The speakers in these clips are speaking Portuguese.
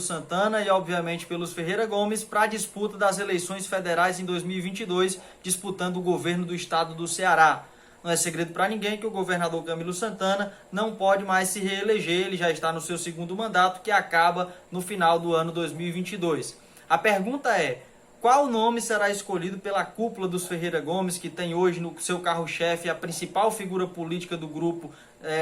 Santana e, obviamente, pelos Ferreira Gomes para a disputa das eleições federais em 2022, disputando o governo do estado do Ceará. Não é segredo para ninguém que o governador Camilo Santana não pode mais se reeleger, ele já está no seu segundo mandato, que acaba no final do ano 2022. A pergunta é: qual nome será escolhido pela cúpula dos Ferreira Gomes, que tem hoje no seu carro-chefe a principal figura política do grupo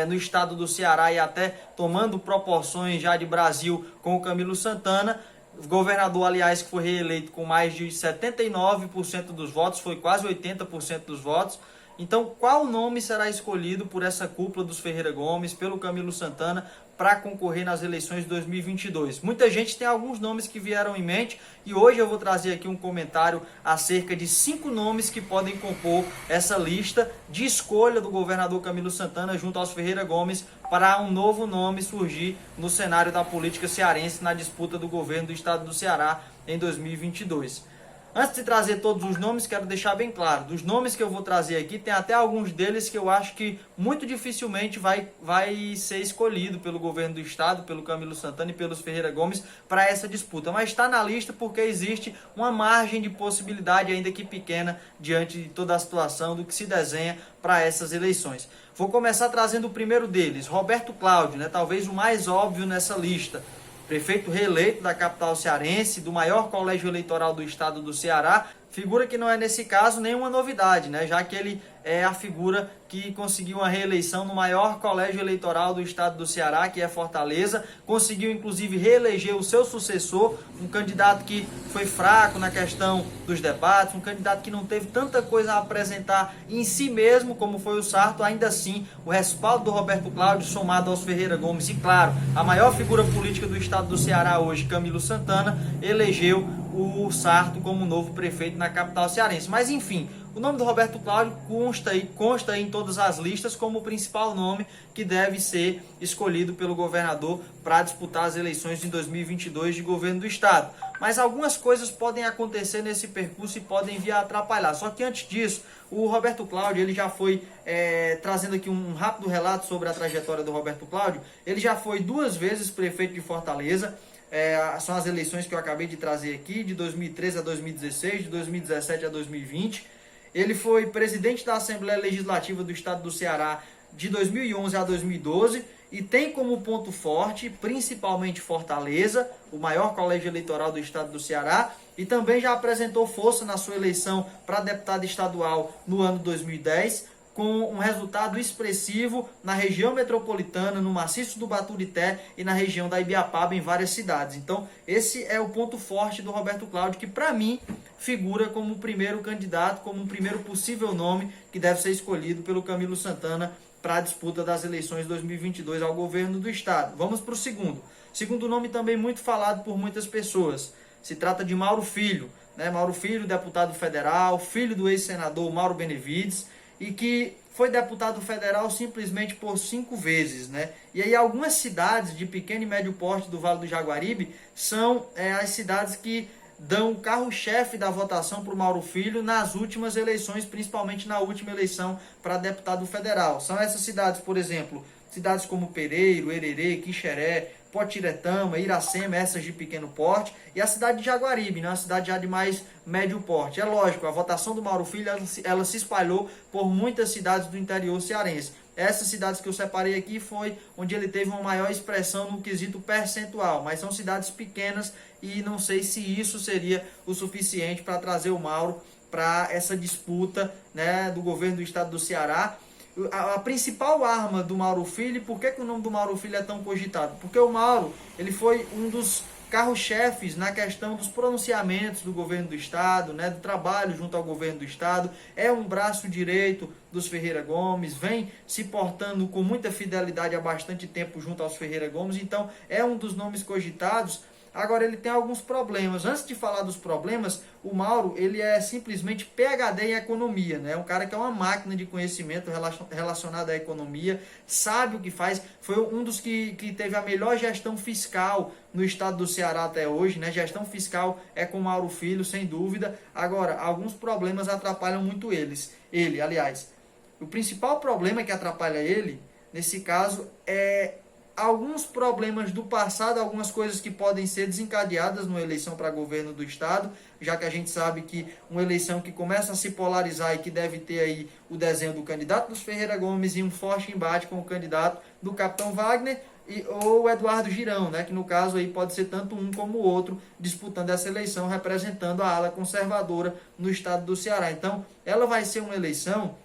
no estado do Ceará e até tomando proporções já de Brasil com o Camilo Santana? Governador, aliás, que foi reeleito com mais de 79% dos votos, foi quase 80% dos votos. Então, qual nome será escolhido por essa cúpula dos Ferreira Gomes, pelo Camilo Santana, para concorrer nas eleições de 2022? Muita gente tem alguns nomes que vieram em mente e hoje eu vou trazer aqui um comentário acerca de 5 nomes que podem compor essa lista de escolha do governador Camilo Santana junto aos Ferreira Gomes para um novo nome surgir no cenário da política cearense na disputa do governo do estado do Ceará em 2022. Antes de trazer todos os nomes, quero deixar bem claro, dos nomes que eu vou trazer aqui, tem até alguns deles que eu acho que muito dificilmente vai ser escolhido pelo governo do estado, pelo Camilo Santana e pelos Ferreira Gomes para essa disputa. Mas está na lista porque existe uma margem de possibilidade, ainda que pequena, diante de toda a situação do que se desenha para essas eleições. Vou começar trazendo o primeiro deles, Roberto Cláudio, talvez o mais óbvio nessa lista. Prefeito reeleito da capital cearense, do maior colégio eleitoral do estado do Ceará, figura que não é nesse caso nenhuma novidade, já que ele é a figura que conseguiu uma reeleição no maior colégio eleitoral do estado do Ceará, que é Fortaleza, conseguiu inclusive reeleger o seu sucessor, um candidato que foi fraco na questão dos debates, um candidato que não teve tanta coisa a apresentar em si mesmo, como foi o Sarto. Ainda assim, o respaldo do Roberto Cláudio, somado aos Ferreira Gomes e, claro, a maior figura política do estado do Ceará hoje, Camilo Santana, elegeu o Sarto como novo prefeito na capital cearense. Mas enfim, o nome do Roberto Cláudio consta em todas as listas como o principal nome que deve ser escolhido pelo governador para disputar as eleições de 2022 de governo do estado. Mas algumas coisas podem acontecer nesse percurso e podem vir a atrapalhar. Só que antes disso, o Roberto Cláudio, ele já foi, trazendo aqui um rápido relato sobre a trajetória do Roberto Cláudio, ele já foi 2 vezes prefeito de Fortaleza. São as eleições que eu acabei de trazer aqui, de 2013 a 2016, de 2017 a 2020. Ele foi presidente da Assembleia Legislativa do estado do Ceará de 2011 a 2012 e tem como ponto forte, principalmente Fortaleza, o maior colégio eleitoral do estado do Ceará, e também já apresentou força na sua eleição para deputado estadual no ano 2010, com um resultado expressivo na região metropolitana, no maciço do Baturité e na região da Ibiapaba, em várias cidades. Então, esse é o ponto forte do Roberto Cláudio, que para mim figura como o primeiro candidato, como um primeiro possível nome que deve ser escolhido pelo Camilo Santana para a disputa das eleições de 2022 ao governo do estado. Vamos para o segundo. Segundo nome também muito falado por muitas pessoas. Se trata de Mauro Filho. Mauro Filho, deputado federal, filho do ex-senador Mauro Benevides, e que foi deputado federal simplesmente por 5 vezes, E aí algumas cidades de pequeno e médio porte do Vale do Jaguaribe são as cidades que dão o carro-chefe da votação para o Mauro Filho nas últimas eleições, principalmente na última eleição para deputado federal. São essas cidades, por exemplo, cidades como Pereiro, Hererê, Quixeré, Potiretama, Iracema, essas de pequeno porte, e a cidade de Jaguaribe, uma cidade já de mais médio porte. É lógico, a votação do Mauro Filho ela se espalhou por muitas cidades do interior cearense. Essas cidades que eu separei aqui foi onde ele teve uma maior expressão no quesito percentual, mas são cidades pequenas e não sei se isso seria o suficiente para trazer o Mauro para essa disputa do governo do estado do Ceará. A principal arma do Mauro Filho, por que o nome do Mauro Filho é tão cogitado? Porque o Mauro ele foi um dos carro-chefes na questão dos pronunciamentos do governo do estado, do trabalho junto ao governo do estado, é um braço direito dos Ferreira Gomes, vem se portando com muita fidelidade há bastante tempo junto aos Ferreira Gomes, então é um dos nomes cogitados. Agora, ele tem alguns problemas. Antes de falar dos problemas, o Mauro ele é simplesmente PhD em economia, um cara que é uma máquina de conhecimento relacionado à economia, sabe o que faz, foi um dos que teve a melhor gestão fiscal no estado do Ceará até hoje, Gestão fiscal é com o Mauro Filho, sem dúvida. Agora, alguns problemas atrapalham muito aliás. O principal problema que atrapalha ele, nesse caso, é alguns problemas do passado, algumas coisas que podem ser desencadeadas numa eleição para governo do estado, já que a gente sabe que uma eleição que começa a se polarizar e que deve ter aí o desenho do candidato dos Ferreira Gomes e um forte embate com o candidato do Capitão Wagner ou o Eduardo Girão, né, que no caso aí pode ser tanto um como o outro disputando essa eleição, representando a ala conservadora no estado do Ceará. Então, ela vai ser uma eleição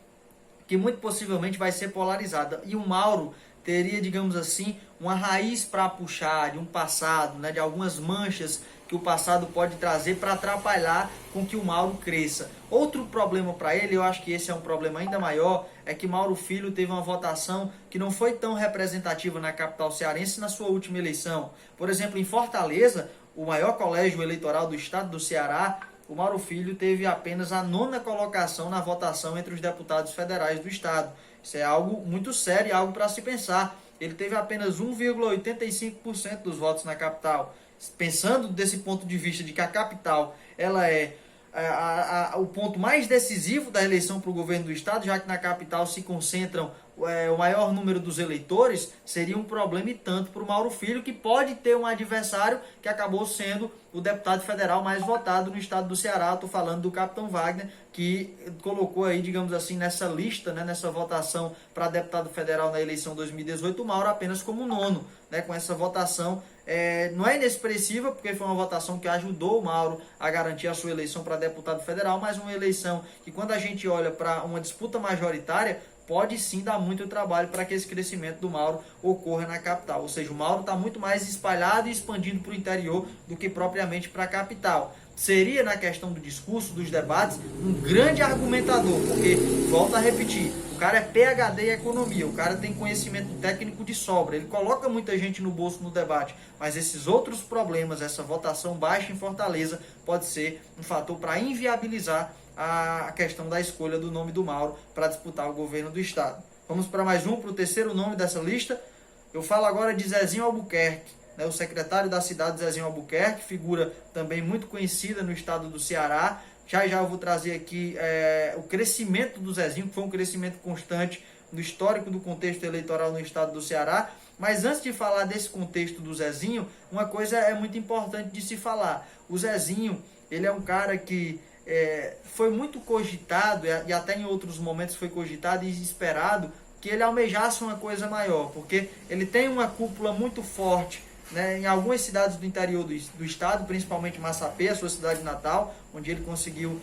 que muito possivelmente vai ser polarizada. E o Mauro teria, digamos assim, uma raiz para puxar de um passado, né, de algumas manchas que o passado pode trazer para atrapalhar com que o Mauro cresça. Outro problema para ele, eu acho que esse é um problema ainda maior, é que Mauro Filho teve uma votação que não foi tão representativa na capital cearense na sua última eleição. Por exemplo, em Fortaleza, o maior colégio eleitoral do estado do Ceará, o Mauro Filho teve apenas a 9ª colocação na votação entre os deputados federais do estado. Isso é algo muito sério e algo para se pensar. Ele teve apenas 1,85% dos votos na capital. Pensando desse ponto de vista de que a capital ela é o ponto mais decisivo da eleição para o governo do estado, já que na capital se concentram o maior número dos eleitores, seria um problema e tanto para o Mauro Filho, que pode ter um adversário que acabou sendo o deputado federal mais votado no estado do Ceará. Estou falando do Capitão Wagner, que colocou aí, digamos assim, nessa lista, né, nessa votação para deputado federal na eleição 2018, o Mauro apenas como nono, né, com essa votação. Não é inexpressiva, porque foi uma votação que ajudou o Mauro a garantir a sua eleição para deputado federal, mas uma eleição que, quando a gente olha para uma disputa majoritária, pode sim dar muito trabalho para que esse crescimento do Mauro ocorra na capital. Ou seja, o Mauro está muito mais espalhado e expandindo para o interior do que propriamente para a capital. Seria, na questão do discurso, dos debates, um grande argumentador, porque, volto a repetir, o cara é PhD em economia, o cara tem conhecimento técnico de sobra, ele coloca muita gente no bolso no debate, mas esses outros problemas, essa votação baixa em Fortaleza, pode ser um fator para inviabilizar a questão da escolha do nome do Mauro para disputar o governo do estado. Vamos para mais um, para o terceiro nome dessa lista. Eu falo agora de Zezinho Albuquerque, né, o secretário da cidade, Zezinho Albuquerque, figura também muito conhecida no estado do Ceará. Já eu vou trazer aqui o crescimento do Zezinho, que foi um crescimento constante no histórico do contexto eleitoral no estado do Ceará. Mas antes de falar desse contexto do Zezinho, uma coisa é muito importante de se falar. O Zezinho, ele é um cara que foi muito cogitado, e até em outros momentos foi cogitado e esperado, que ele almejasse uma coisa maior, porque ele tem uma cúpula muito forte, né, em algumas cidades do interior do estado, principalmente Massapê, a sua cidade natal, onde ele conseguiu,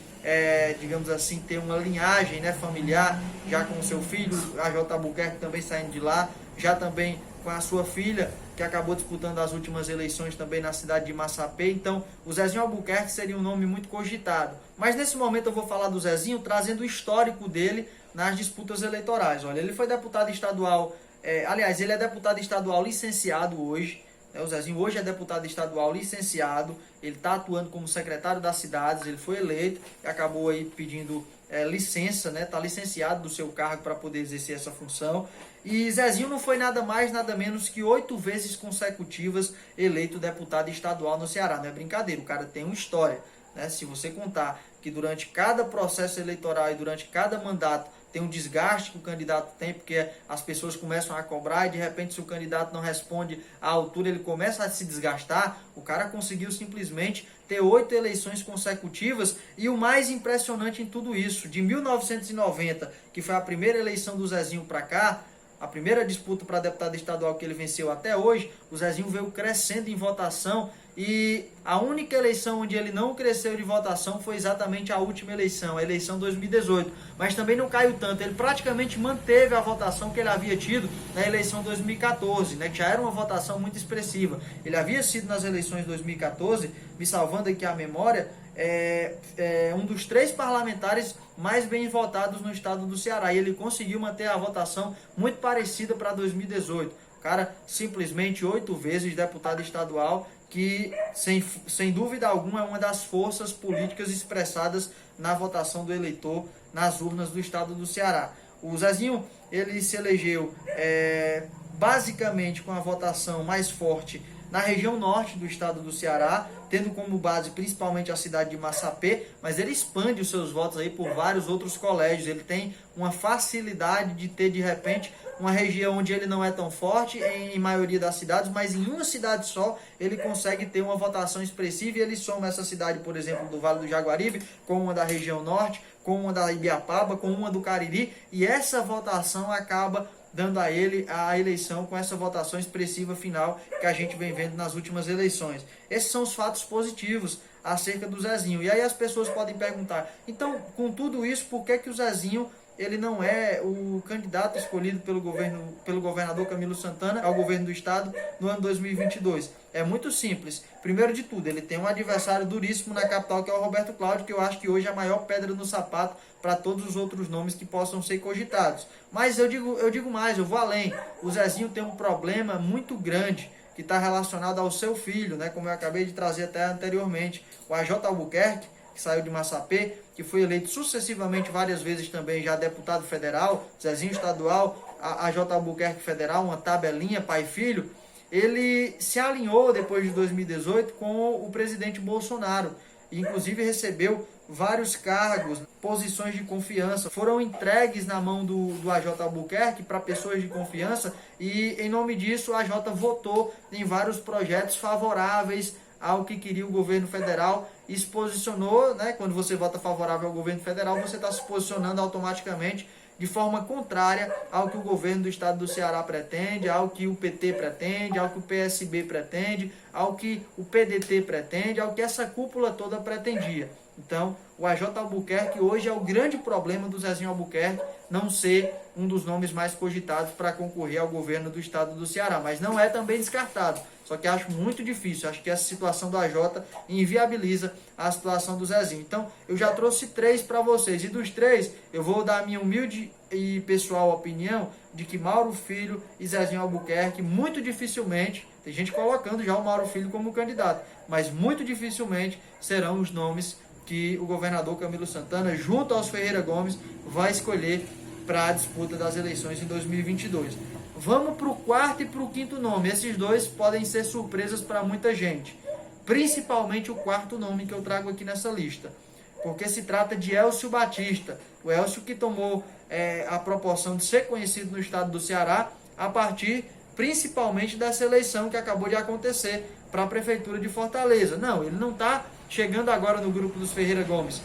digamos assim, ter uma linhagem, né, familiar, já com o seu filho, a J. Albuquerque também saindo de lá, já também com a sua filha, que acabou disputando as últimas eleições também na cidade de Massapê. Então, o Zezinho Albuquerque seria um nome muito cogitado. Mas nesse momento eu vou falar do Zezinho, trazendo o histórico dele nas disputas eleitorais. Olha, ele foi deputado estadual, aliás, ele é deputado estadual licenciado hoje. O Zezinho hoje é deputado estadual licenciado, ele está atuando como secretário das cidades, ele foi eleito e acabou aí pedindo licença, né? Está licenciado do seu cargo para poder exercer essa função. E Zezinho não foi nada mais, nada menos que 8 vezes consecutivas eleito deputado estadual no Ceará. Não é brincadeira, o cara tem uma história, né? Se você contar que durante cada processo eleitoral e durante cada mandato tem um desgaste que o candidato tem, porque as pessoas começam a cobrar e de repente se o candidato não responde à altura, ele começa a se desgastar. O cara conseguiu simplesmente ter 8 eleições consecutivas, e o mais impressionante em tudo isso, de 1990, que foi a primeira eleição do Zezinho para cá, a primeira disputa para deputado estadual que ele venceu até hoje, o Zezinho veio crescendo em votação, e a única eleição onde ele não cresceu de votação foi exatamente a última eleição, a eleição 2018. Mas também não caiu tanto, ele praticamente manteve a votação que ele havia tido na eleição 2014, né, que já era uma votação muito expressiva. Ele havia sido nas eleições de 2014, me salvando aqui a memória, um dos 3 parlamentares mais bem votados no estado do Ceará, e ele conseguiu manter a votação muito parecida para 2018. O cara simplesmente 8 vezes deputado estadual, que sem dúvida alguma é uma das forças políticas expressadas na votação do eleitor nas urnas do estado do Ceará. O Zezinho, ele se elegeu basicamente com a votação mais forte na região norte do estado do Ceará, tendo como base principalmente a cidade de Massapê, mas ele expande os seus votos aí por vários outros colégios. Ele tem uma facilidade de ter, de repente, uma região onde ele não é tão forte em maioria das cidades, mas em uma cidade só ele consegue ter uma votação expressiva e ele soma essa cidade, por exemplo, do Vale do Jaguaribe, com uma da região norte, com uma da Ibiapaba, com uma do Cariri, e essa votação acaba dando a ele a eleição com essa votação expressiva final que a gente vem vendo nas últimas eleições. Esses são os fatos positivos acerca do Zezinho. E aí as pessoas podem perguntar, então, com tudo isso, por que o Zezinho ele não é o candidato escolhido pelo governador Camilo Santana ao governo do estado no ano 2022? É muito simples. Primeiro de tudo, ele tem um adversário duríssimo na capital, que é o Roberto Cláudio, que eu acho que hoje é a maior pedra no sapato para todos os outros nomes que possam ser cogitados. Mas eu digo mais, eu vou além. O Zezinho tem um problema muito grande que está relacionado ao seu filho, né? Como eu acabei de trazer até anteriormente, o AJ Albuquerque, que saiu de Massapê, que foi eleito sucessivamente várias vezes também já deputado federal, Zezinho estadual, AJ Albuquerque federal, uma tabelinha pai e filho. Ele se alinhou depois de 2018 com o presidente Bolsonaro, e inclusive recebeu vários cargos, posições de confiança, foram entregues na mão do AJ Albuquerque para pessoas de confiança, e em nome disso a AJ votou em vários projetos favoráveis ao que queria o governo federal e se posicionou, né? Quando você vota favorável ao governo federal, você está se posicionando automaticamente de forma contrária ao que o governo do estado do Ceará pretende, ao que o PT pretende, ao que o PSB pretende, ao que o PDT pretende, ao que essa cúpula toda pretendia. Então, o AJ Albuquerque hoje é o grande problema do Zezinho Albuquerque não ser um dos nomes mais cogitados para concorrer ao governo do estado do Ceará, mas não é também descartado. Só que acho muito difícil, acho que essa situação do AJ inviabiliza a situação do Zezinho. Então, eu já trouxe 3 para vocês, e dos 3, eu vou dar a minha humilde e pessoal opinião de que Mauro Filho e Zezinho Albuquerque, muito dificilmente, tem gente colocando já o Mauro Filho como candidato, mas muito dificilmente serão os nomes que o governador Camilo Santana, junto aos Ferreira Gomes, vai escolher para a disputa das eleições em 2022. Vamos para o quarto e para o quinto nome. Esses dois podem ser surpresas para muita gente. Principalmente o quarto nome que eu trago aqui nessa lista. Porque se trata de Elcio Batista. O Elcio que tomou a proporção de ser conhecido no estado do Ceará a partir principalmente dessa eleição que acabou de acontecer para a Prefeitura de Fortaleza. Não, ele não está chegando agora no grupo dos Ferreira Gomes.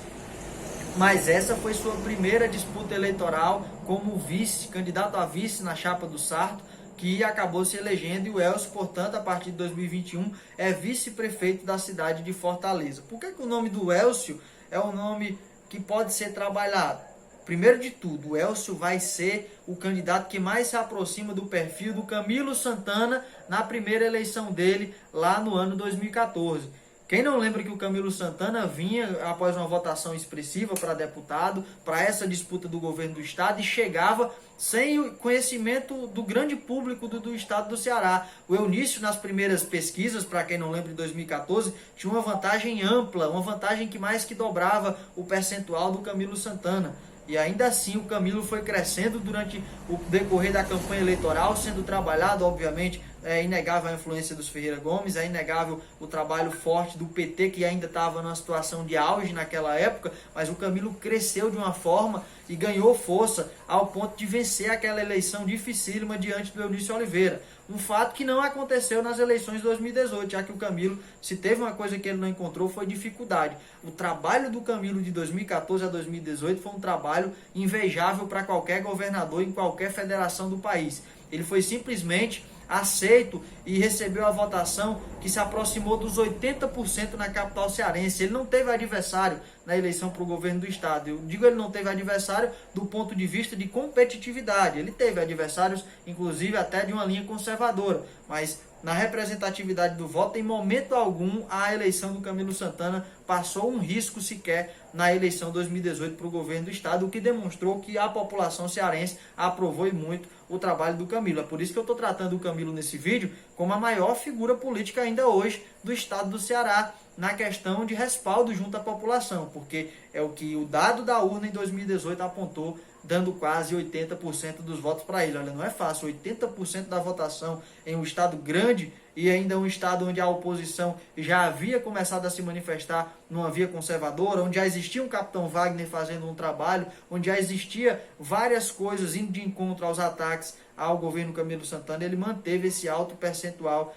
Mas essa foi sua primeira disputa eleitoral como vice, candidato a vice na chapa do Sarto, que acabou se elegendo, e o Elcio, portanto, a partir de 2021, é vice-prefeito da cidade de Fortaleza. Por que o nome do Elcio é um nome que pode ser trabalhado? Primeiro de tudo, o Elcio vai ser o candidato que mais se aproxima do perfil do Camilo Santana na primeira eleição dele, lá no ano 2014. Quem não lembra que o Camilo Santana vinha após uma votação expressiva para deputado, para essa disputa do governo do estado, e chegava sem o conhecimento do grande público do estado do Ceará. O Eunício, nas primeiras pesquisas, para quem não lembra, em 2014, tinha uma vantagem ampla, uma vantagem que mais que dobrava o percentual do Camilo Santana. E ainda assim o Camilo foi crescendo durante o decorrer da campanha eleitoral, sendo trabalhado, obviamente. É inegável a influência dos Ferreira Gomes, é inegável o trabalho forte do PT, que ainda estava numa situação de auge naquela época, mas o Camilo cresceu de uma forma e ganhou força ao ponto de vencer aquela eleição dificílima diante do Eunício Oliveira. Um fato que não aconteceu nas eleições de 2018, já que o Camilo, se teve uma coisa que ele não encontrou, foi dificuldade. O trabalho do Camilo de 2014 a 2018 foi um trabalho invejável para qualquer governador em qualquer federação do país. Ele foi simplesmente aceito e recebeu a votação que se aproximou dos 80% na capital cearense. Ele não teve adversário na eleição para o governo do estado. Eu digo ele não teve adversário do ponto de vista de competitividade. Ele teve adversários, inclusive até de uma linha conservadora, mas na representatividade do voto, em momento algum, a eleição do Camilo Santana passou um risco sequer na eleição 2018 para o governo do estado, o que demonstrou que a população cearense aprovou e muito o trabalho do Camilo. É por isso que eu estou tratando o Camilo nesse vídeo como a maior figura política ainda hoje do estado do Ceará, na questão de respaldo junto à população, porque é o que o dado da urna em 2018 apontou dando quase 80% dos votos para ele. Olha, não é fácil, 80% da votação em um estado grande e ainda um estado onde a oposição já havia começado a se manifestar numa via conservadora, onde já existia um capitão Wagner fazendo um trabalho, onde já existia várias coisas indo de encontro aos ataques ao governo Camilo Santana. Ele manteve esse alto percentual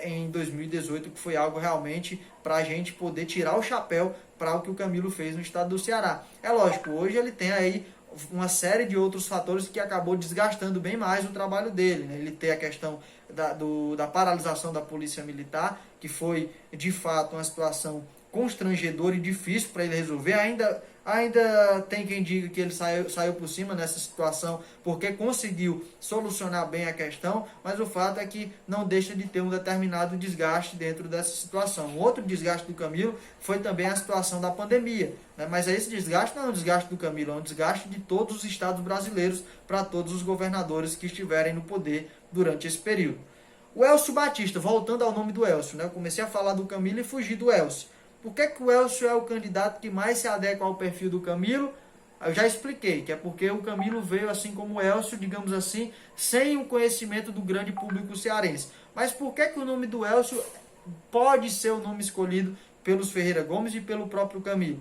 em 2018, que foi algo realmente para a gente poder tirar o chapéu para o que o Camilo fez no estado do Ceará. É lógico, hoje ele tem aí uma série de outros fatores que acabou desgastando bem mais o trabalho dele, né? Ele tem a questão da paralisação da polícia militar, que foi de fato uma situação constrangedora e difícil para ele resolver. Ainda tem quem diga que ele saiu por cima nessa situação porque conseguiu solucionar bem a questão, mas o fato é que não deixa de ter um determinado desgaste dentro dessa situação. Outro desgaste do Camilo foi também a situação da pandemia, né? Mas esse desgaste não é um desgaste do Camilo, é um desgaste de todos os estados brasileiros para todos os governadores que estiverem no poder durante esse período. O Elcio Batista, voltando ao nome do Elcio, né? Eu comecei a falar do Camilo e fugi do Elcio. Por que o Elcio é o candidato que mais se adequa ao perfil do Camilo? Eu já expliquei, que é porque o Camilo veio, assim como o Elcio, digamos assim, sem o conhecimento do grande público cearense. Mas por que o nome do Elcio pode ser o nome escolhido pelos Ferreira Gomes e pelo próprio Camilo?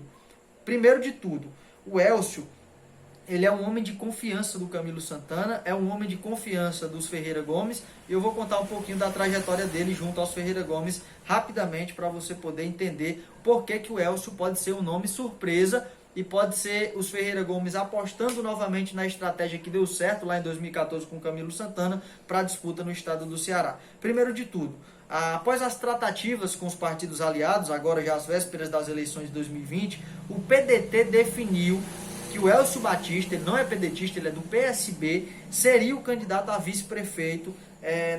Primeiro de tudo, o Elcio, ele é um homem de confiança do Camilo Santana, é um homem de confiança dos Ferreira Gomes, e eu vou contar um pouquinho da trajetória dele junto aos Ferreira Gomes rapidamente para você poder entender por que o Elcio pode ser um nome surpresa e pode ser os Ferreira Gomes apostando novamente na estratégia que deu certo lá em 2014 com o Camilo Santana para a disputa no estado do Ceará. Primeiro de tudo, após as tratativas com os partidos aliados, agora já às vésperas das eleições de 2020, o PDT definiu que o Elcio Batista, ele não é pedetista, ele é do PSB, seria o candidato a vice-prefeito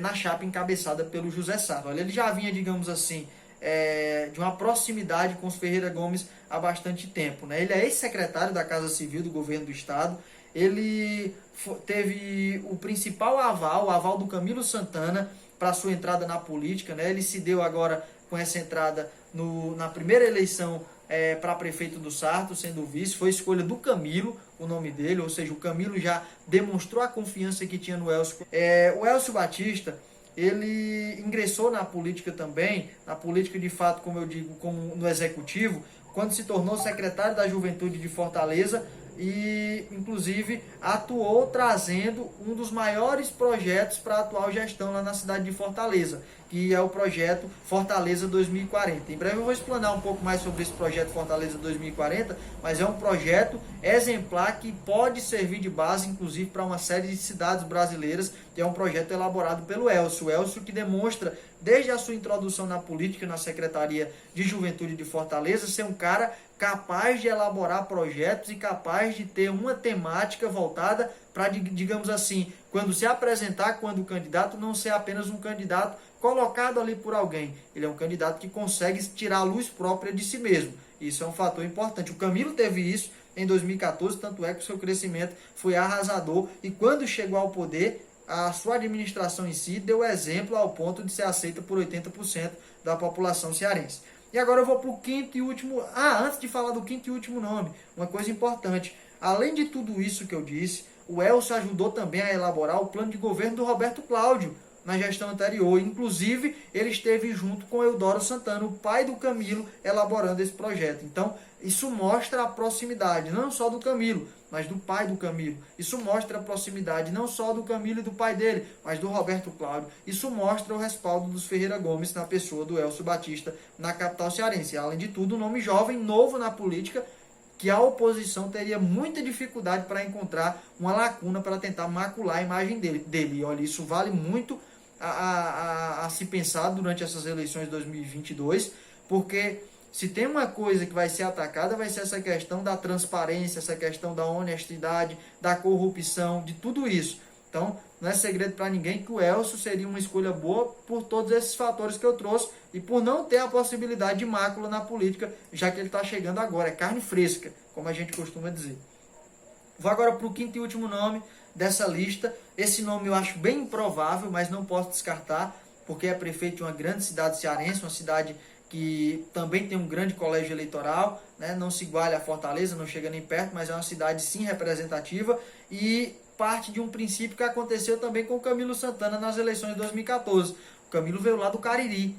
na chapa encabeçada pelo José Sarro. Ele já vinha, digamos assim, de uma proximidade com os Ferreira Gomes há bastante tempo, né? Ele é ex-secretário da Casa Civil do governo do estado, ele teve o principal aval, o aval do Camilo Santana para sua entrada na política, né? Ele se deu agora com essa entrada na primeira eleição para prefeito do Sarto, sendo vice, foi escolha do Camilo, o nome dele, ou seja, o Camilo já demonstrou a confiança que tinha no Elcio. O Elcio Batista, ele ingressou na política também, na política de fato, como eu digo, como no executivo, quando se tornou secretário da Juventude de Fortaleza e, inclusive, atuou trazendo um dos maiores projetos para a atual gestão lá na cidade de Fortaleza, que é o projeto Fortaleza 2040. Em breve eu vou explanar um pouco mais sobre esse projeto Fortaleza 2040, mas é um projeto exemplar que pode servir de base, inclusive, para uma série de cidades brasileiras, que é um projeto elaborado pelo Elcio. O Elcio que demonstra, desde a sua introdução na política, na Secretaria de Juventude de Fortaleza, ser um cara capaz de elaborar projetos e capaz de ter uma temática voltada para, digamos assim, quando se apresentar quando candidato, não ser apenas um candidato colocado ali por alguém. Ele é um candidato que consegue tirar a luz própria de si mesmo. Isso é um fator importante. O Camilo teve isso em 2014, tanto é que o seu crescimento foi arrasador e quando chegou ao poder, a sua administração em si deu exemplo ao ponto de ser aceita por 80% da população cearense. E agora eu vou para o quinto e último... antes de falar do quinto e último nome, uma coisa importante. Além de tudo isso que eu disse, o Elcio ajudou também a elaborar o plano de governo do Roberto Cláudio na gestão anterior. Inclusive, ele esteve junto com Eudoro Santana, o pai do Camilo, elaborando esse projeto. Então, isso mostra a proximidade, não só do Camilo, mas do pai do Camilo. Isso mostra a proximidade não só do Camilo e do pai dele, mas do Roberto Cláudio. Isso mostra o respaldo dos Ferreira Gomes na pessoa do Elcio Batista na capital cearense. Além de tudo, um nome jovem, novo na política, que a oposição teria muita dificuldade para encontrar uma lacuna para tentar macular a imagem dele. E olha, isso vale muito a se pensar durante essas eleições de 2022, porque se tem uma coisa que vai ser atacada, vai ser essa questão da transparência, essa questão da honestidade, da corrupção, de tudo isso. Então, não é segredo para ninguém que o Elcio seria uma escolha boa por todos esses fatores que eu trouxe e por não ter a possibilidade de mácula na política, já que ele está chegando agora. É carne fresca, como a gente costuma dizer. Vou agora para o quinto e último nome dessa lista. Esse nome eu acho bem improvável, mas não posso descartar, porque é prefeito de uma grande cidade cearense, uma cidade que também tem um grande colégio eleitoral, né? Não se iguala a Fortaleza, não chega nem perto, mas é uma cidade sim representativa e parte de um princípio que aconteceu também com o Camilo Santana nas eleições de 2014. O Camilo veio lá do Cariri.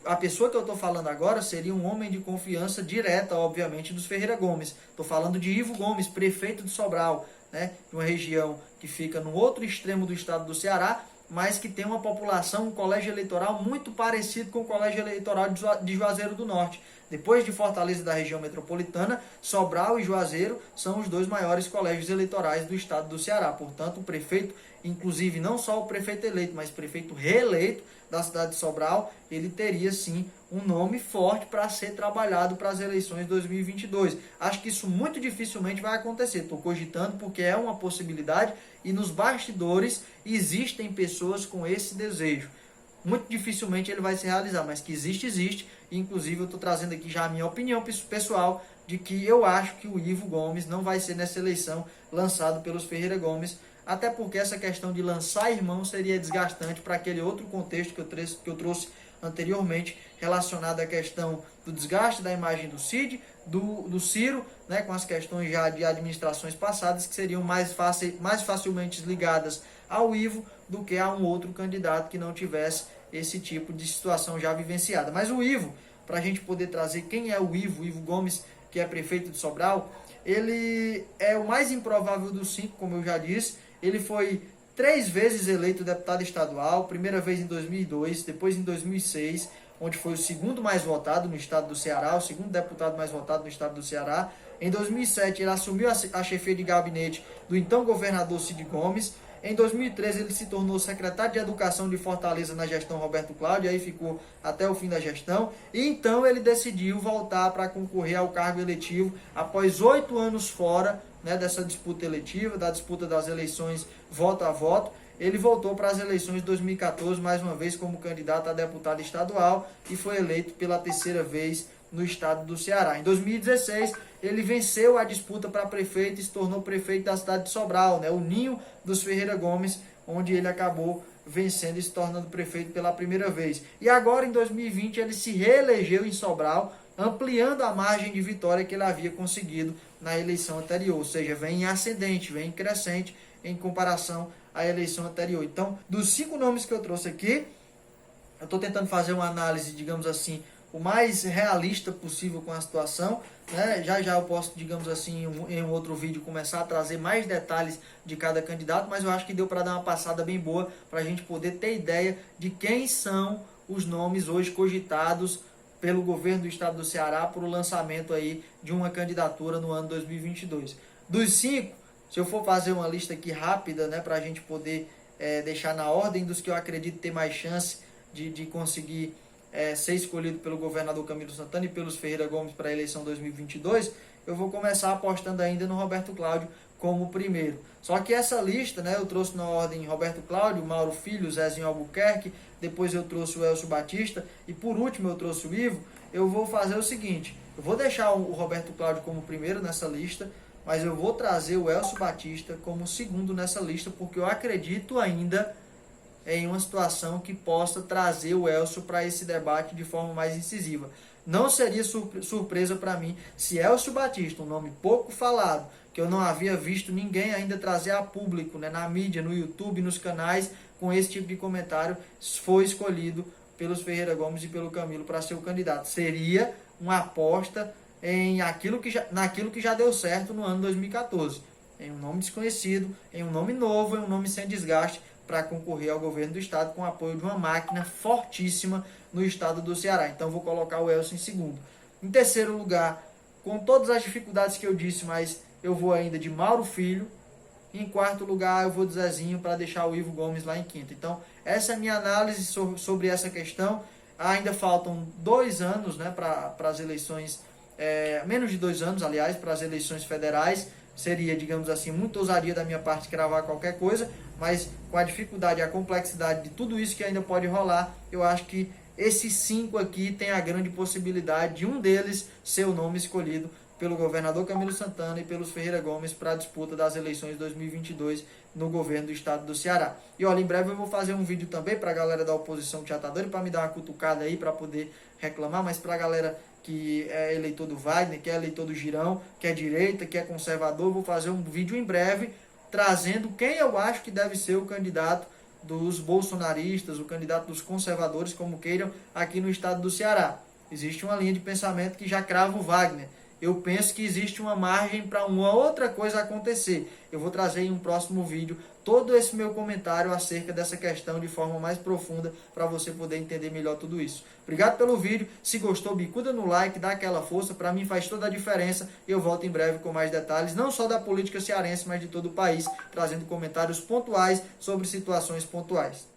A pessoa que eu estou falando agora seria um homem de confiança direta, obviamente, dos Ferreira Gomes. Estou falando de Ivo Gomes, prefeito de Sobral, né? De uma região que fica no outro extremo do estado do Ceará, mas que tem uma população, um colégio eleitoral muito parecido com o colégio eleitoral de Juazeiro do Norte. Depois de Fortaleza da região metropolitana, Sobral e Juazeiro são os dois maiores colégios eleitorais do estado do Ceará. Portanto, o prefeito, inclusive não só o prefeito eleito, mas o prefeito reeleito da cidade de Sobral, ele teria sim um nome forte para ser trabalhado para as eleições de 2022. Acho que isso muito dificilmente vai acontecer. Estou cogitando porque é uma possibilidade e nos bastidores existem pessoas com esse desejo. Muito dificilmente ele vai se realizar, mas que existe, existe. Inclusive eu estou trazendo aqui já a minha opinião pessoal de que eu acho que o Ivo Gomes não vai ser nessa eleição lançado pelos Ferreira Gomes, até porque essa questão de lançar irmão seria desgastante para aquele outro contexto que eu trouxe anteriormente, relacionado à questão do desgaste da imagem do Cid, do Ciro, né, com as questões já de administrações passadas, que seriam mais facilmente ligadas ao Ivo do que a um outro candidato que não tivesse esse tipo de situação já vivenciada. Mas o Ivo, para a gente poder trazer quem é o Ivo Gomes, que é prefeito de Sobral, ele é o mais improvável dos 5, como eu já disse. Ele foi 3 vezes eleito deputado estadual, primeira vez em 2002, depois em 2006, onde foi o segundo mais votado no estado do Ceará, o segundo deputado mais votado no estado do Ceará. Em 2007, ele assumiu a chefia de gabinete do então governador Cid Gomes. Em 2013, ele se tornou secretário de Educação de Fortaleza na gestão Roberto Cláudio, aí ficou até o fim da gestão. E então ele decidiu voltar para concorrer ao cargo eletivo após 8 anos fora, né, dessa disputa eletiva, da disputa das eleições voto a voto. Ele voltou para as eleições de 2014, mais uma vez como candidato a deputado estadual e foi eleito pela 3ª vez no estado do Ceará. Em 2016, ele venceu a disputa para prefeito e se tornou prefeito da cidade de Sobral, né, o ninho dos Ferreira Gomes, onde ele acabou vencendo e se tornando prefeito pela primeira vez. E agora, em 2020, ele se reelegeu em Sobral, ampliando a margem de vitória que ele havia conseguido na eleição anterior, ou seja, vem em ascendente, vem em crescente em comparação à eleição anterior. Então, dos 5 nomes que eu trouxe aqui, eu estou tentando fazer uma análise, digamos assim, o mais realista possível com a situação, né? Já eu posso, digamos assim, em um outro vídeo começar a trazer mais detalhes de cada candidato, mas eu acho que deu para dar uma passada bem boa para a gente poder ter ideia de quem são os nomes hoje cogitados pelo governo do estado do Ceará para o lançamento aí de uma candidatura no ano 2022. Dos 5, se eu for fazer uma lista aqui rápida, né, para a gente poder deixar na ordem dos que eu acredito ter mais chance de conseguir ser escolhido pelo governador Camilo Santana e pelos Ferreira Gomes para a eleição 2022, eu vou começar apostando ainda no Roberto Cláudio como primeiro. Só que essa lista, né, eu trouxe na ordem Roberto Cláudio, Mauro Filho, Zezinho Albuquerque, depois eu trouxe o Elcio Batista e por último eu trouxe o Ivo. Eu vou fazer o seguinte, eu vou deixar o Roberto Cláudio como primeiro nessa lista, mas eu vou trazer o Elcio Batista como segundo nessa lista, porque eu acredito ainda em uma situação que possa trazer o Elcio para esse debate de forma mais incisiva. Não seria surpresa para mim se Elcio Batista, um nome pouco falado, que eu não havia visto ninguém ainda trazer a público, né, na mídia, no YouTube, nos canais, com esse tipo de comentário, foi escolhido pelos Ferreira Gomes e pelo Camilo para ser o candidato. Seria uma aposta naquilo que já deu certo no ano 2014. Em um nome desconhecido, em um nome novo, em um nome sem desgaste, para concorrer ao governo do estado com o apoio de uma máquina fortíssima no estado do Ceará. Então vou colocar o Elcio em segundo. Em terceiro lugar, com todas as dificuldades que eu disse, mas eu vou ainda de Mauro Filho. Em quarto lugar, eu vou de Zezinho para deixar o Ivo Gomes lá em quinto. Então, essa é a minha análise sobre essa questão. Ainda faltam 2 anos, né, para as eleições, menos de 2 anos, aliás, para as eleições federais. Seria, digamos assim, muita ousadia da minha parte cravar qualquer coisa, mas com a dificuldade e a complexidade de tudo isso que ainda pode rolar, eu acho que esses 5 aqui tem a grande possibilidade de um deles ser o nome escolhido pelo governador Camilo Santana e pelos Ferreira Gomes para a disputa das eleições de 2022 no governo do estado do Ceará. E olha, em breve eu vou fazer um vídeo também para a galera da oposição que já está doida para me dar uma cutucada aí para poder reclamar, mas para a galera que é eleitor do Wagner, que é eleitor do Girão, que é direita, que é conservador, vou fazer um vídeo em breve trazendo quem eu acho que deve ser o candidato dos bolsonaristas, o candidato dos conservadores, como queiram, aqui no estado do Ceará. Existe uma linha de pensamento que já crava o Wagner. Eu penso que existe uma margem para uma outra coisa acontecer. Eu vou trazer em um próximo vídeo todo esse meu comentário acerca dessa questão de forma mais profunda para você poder entender melhor tudo isso. Obrigado pelo vídeo. Se gostou, bicuda no like, dá aquela força. Para mim faz toda a diferença. Eu volto em breve com mais detalhes, não só da política cearense, mas de todo o país, trazendo comentários pontuais sobre situações pontuais.